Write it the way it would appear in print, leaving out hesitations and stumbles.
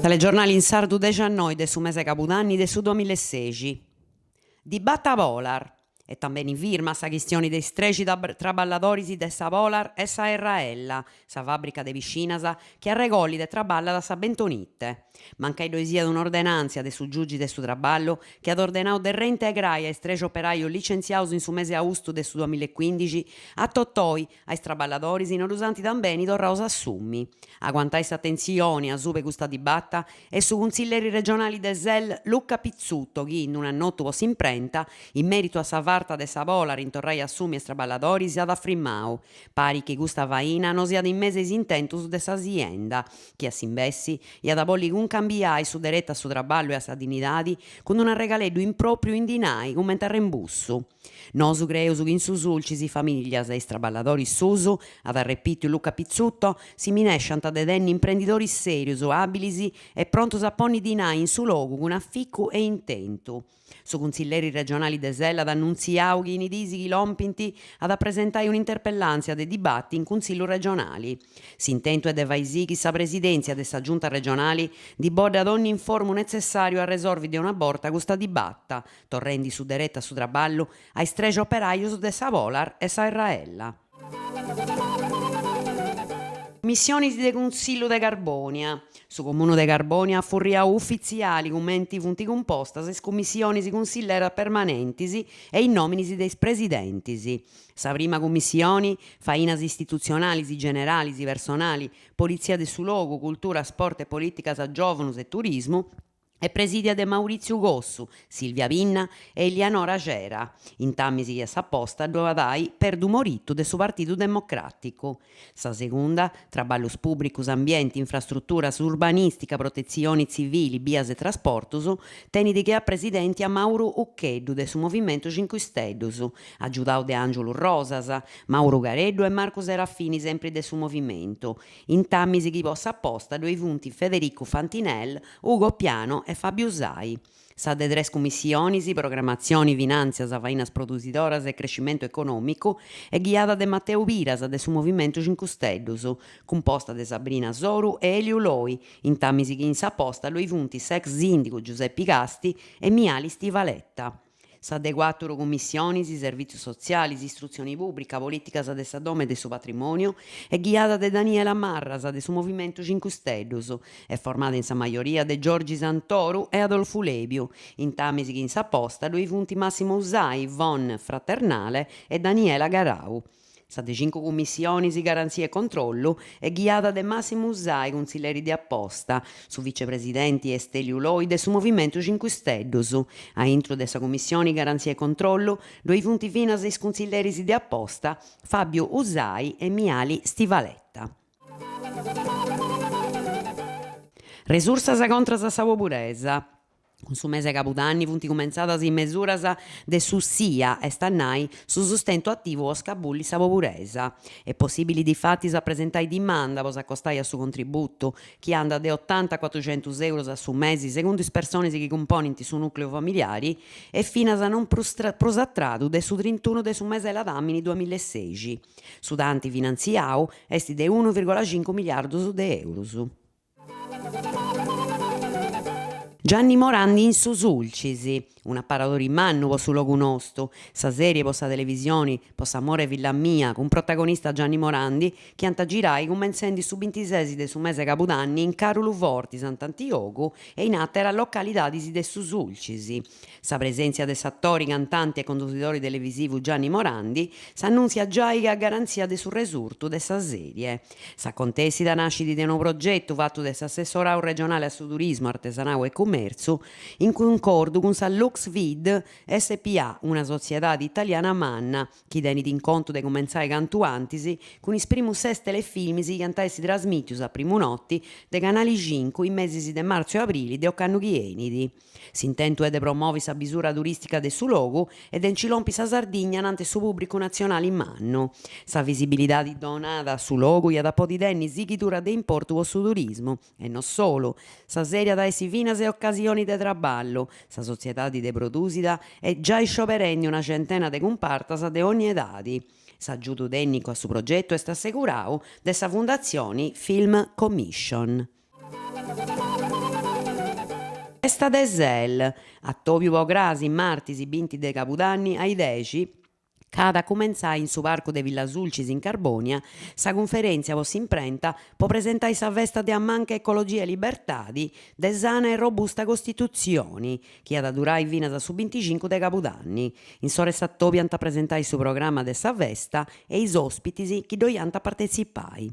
Telegiornali in sardu 19 de su mese cabudanni de su 2016. Dibatta Polar. E também in firma sa chistione dei streci traballadores de sa Polar e sa Erraella, sa fabbrica de piscinas che arregolli de traballa da sa Bentonitte. Manca sia un'ordinanza de su giugi de su traballo che ad ordenau de reintegrai ai streci operai licenziaus in su mese augusto de su 2015 a tottoi ai traballadores non usanti tambeni torraus assummi. A quantai sa attenzione a sube questa dibatta e su consiglieri regionali de SEL Luca Pizzutto che in un annotto si imprenta in merito a sa farta de sa Polar intorrai assumi e traballadori si ad affrimmau. Pari che questa vaina non sia in mese intentus de sa azienda che a s'invessi e ad abolli un cambiai su deretta a su traballo e a sa dignidadi con un regaleddu improprio in dinai come terrembussu. Nosu creus che in su sulcis i famiglias e i traballadori susu, ad arrepitu Luca Pizzutto, si minesciant de denni imprenditori serius, abilis e prontos a ponni dinai in su logu con afficcu e intentu. Su consiglieri regionali de SEL ad annunziau che in disi chi lompinti ad presentai un'interpellanza de dibatti in consiglio regionali. S'intento è de fai sì che sa presidenza de sa giunta regionali di bode ad ogni informo necessario a resolvi di una borta questa dibatta, torrendi su deretta su traballo ai streci operaius de sa Polar e sa Erraella. Missioni de Consiglio de Carbonia. Su Comune de Carbonia furriau uffiziali commenti punti compostas e commissioni consigliera permanentis e in nominis dei presidentis. Sa prima commissione, fainas istituzionali, generali, personali, polizia de su logo, cultura, sport e politica sa giovanus e turismo, e presidia de Maurizio Gossu, Silvia Pinna e Eleonora Cera. In tammisi che s'apposta dove dai per du moritto de su Partito Democratico. Sa seconda, traballus pubblicus, ambienti, infrastrutturas, urbanistica, protezioni civili, bias e trasportus, tenidi che a presidenti a Mauro Uccheddu de su Movimento 5 Stellus, aggiudau de Angelo Rosas, Mauro Gareddu e Marco Serafini sempre de su Movimento. In tammisi che possa apposta due punti Federico Fantinel, Ugo Piano e Fabio Usai. Sa de tres commissionis, programmazioni, finanzias, fainas produttidoras e crescimento economico e guiada de Matteo Piras de su Movimento 5 Stellus, composta de Sabrina Soru e Elio Loi, in tammisi che in s'apposta lui punti ex sindaco Giuseppe Casti e Miali Stivaletta. Sa de quattro commissioni, servizi sociali, istruzione pubblica, politica de sa dome e de su patrimonio, e guiata de Daniela Marras de su Movimento 5 Stellus, e formata in sa maggioria de Giorgi Santoru e Adolfo Lebio, in tamisi che in sa posta lui punti Massimo Usai, Von Fraternale e Daniela Garau. Sa de 5 commissioni di garanzia e controllo è guiata de Massimo Usai, consiglieri di apposta, su vicepresidenti Estelio Loide su Movimento 5 Stellus. A intro dessa commissione garanzia e controllo, due punti finas e consiglieri di apposta, Fabio Usai e Miali Stivaletta. Risorsa contra sa Savopuresa. Con su mese capudanni punti comenzadas in mesuras de su SIA e stannai su sustento attivo o scabulli sa popuresa. È possibile di fatti a presentare dimanda pos accostai a su contributo che anda de 80 a 400 euro a su mesi secondo le persone che componenti su nucleo familiari e fino a non prosattradu de su 31 de su mese la damini 2016. Su tanti finanziau esti de 1,5 miliardi de euro. Gianni Morandi in su Sulcisi, un apparatore in mannu su logo nostro, sa serie possa televisioni, possa Amore Villa Mia, con protagonista Gianni Morandi, che antagirai commensendi su 26 de su mese capudanni in Carulu Forti, Sant'Antioco e in altre località de su Sulcisi. Sa presenza de attori, cantanti e conduttori televisivi Gianni Morandi s'annunzia già che a garanzia de su resurto de sa serie. Sa contesi da nascita di un progetto fatto de s'assessorato regionale a su turismo, artesanao e commercio in concordo con sa Luxvid SPA, una società italiana manna, che teniti in conto de comenzai cantuantisi con is primus 6 telefilmisi che antaisi trasmitius a primo notti de canali 5 in mesi de marzo e aprile de occannu chienidi. S'intento è de promuovi sa bisura turistica de su logo e de incilompi sa Sardigna nante su pubblico nazionale in manno. Sa visibilità di donata su logo e da po' di denni zichitura de importo o su turismo e non solo. Sa seria da essi finas e occasioni de traballo. Sa società di de produsida e già scioperendi una centena de compartas de ogni edadi. S'aggiuto tecnico a su progetto est assicurau de sa fondazione Film Commission. Festa de Sel, a Tobiu Pograsi, martisi 20 de Capudanni ai 10, cada comenzare in su parco de Villa Sulcis in Carbonia, sa conferenzia vos imprenta può presentare sa festa de ammanca ecologia e libertadi, de sana e robusta Costituzione, che ha da durare fino a su 25 de Capudanni. In soressa Tobiant a presentare su programma de sa festa e is ospiti che doiant partecipare.